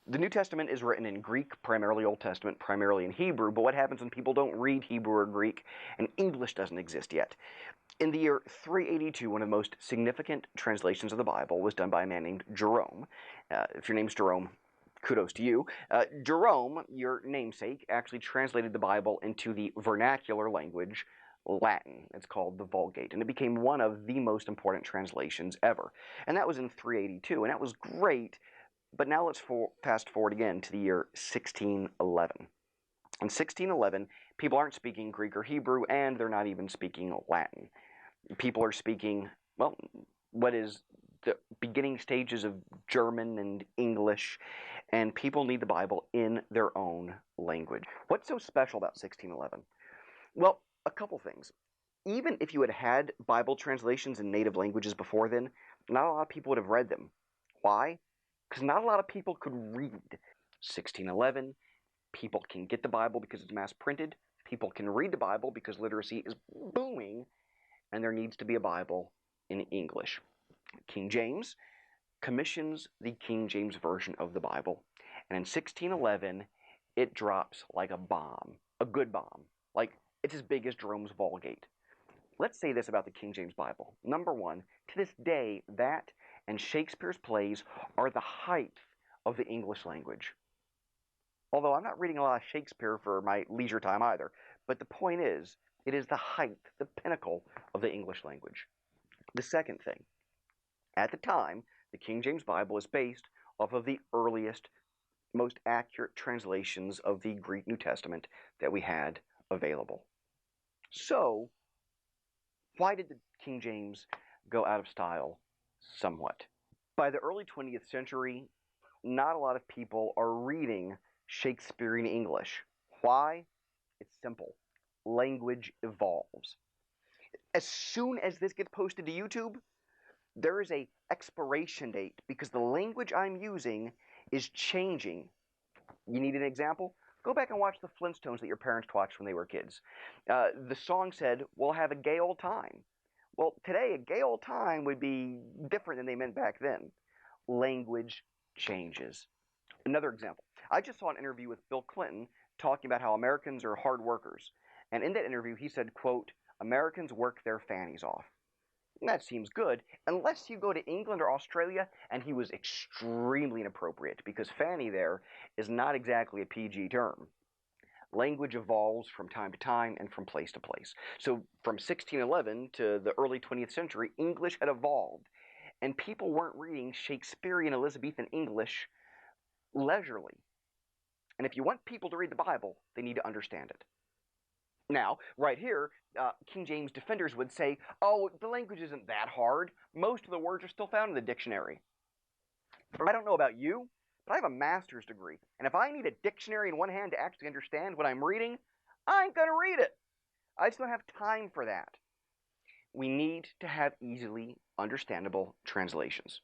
The New Testament is written in Greek, primarily Old Testament, primarily in Hebrew, but what happens when people don't read Hebrew or Greek and English doesn't exist yet? In the year 382, one of the most significant translations of the Bible was done by a man named Jerome. If your name's Jerome, kudos to you. Jerome, your namesake, actually translated the Bible into the vernacular language Latin. It's called the Vulgate, and it became one of the most important translations ever. And that was in 382, and that was great. But now let's fast forward again to the year 1611. In 1611, people aren't speaking Greek or Hebrew, and they're not even speaking Latin. People are speaking, well, what is the beginning stages of German and English, and people need the Bible in their own language. What's so special about 1611? Well, a couple things. Even if you had had Bible translations in native languages before then, not a lot of people would have read them. Why? Because not a lot of people could read. 1611, people can get the Bible because it's mass printed. People can read the Bible because literacy is booming, and there needs to be a Bible in English. King James commissions the King James Version of the Bible, and in 1611, it drops like a bomb, a good bomb. Like, it's as big as Jerome's Vulgate. Let's say this about the King James Bible. Number one, to this day, that and Shakespeare's plays are the height of the English language. Although I'm not reading a lot of Shakespeare for my leisure time either, but the point is, it is the height, the pinnacle of the English language. The second thing, at the time, the King James Bible is based off of the earliest, most accurate translations of the Greek New Testament that we had available. So, why did the King James go out of style somewhat? By the early 20th century, not a lot of people are reading Shakespearean English. Why? It's simple. Language evolves. As soon as this gets posted to YouTube, there is a expiration date because the language I'm using is changing. You need an example? Go back and watch the Flintstones that your parents watched when they were kids. The song said, "We'll have a gay old time." Well, today, a gay old time would be different than they meant back then. Language changes. Another example. I just saw an interview with Bill Clinton talking about how Americans are hard workers. And in that interview, he said, quote, "Americans work their fannies off." And that seems good, unless you go to England or Australia, and he was extremely inappropriate, because fanny there is not exactly a PG term. Language evolves from time to time and from place to place. So from 1611 to the early 20th century, English had evolved, and people weren't reading Shakespearean Elizabethan English leisurely. And if you want people to read the Bible, they need to understand it. Now, right here, King James defenders would say, oh, the language isn't that hard. Most of the words are still found in the dictionary. I don't know about you, but I have a master's degree. And if I need a dictionary in one hand to actually understand what I'm reading, I ain't going to read it. I just don't have time for that. We need to have easily understandable translations.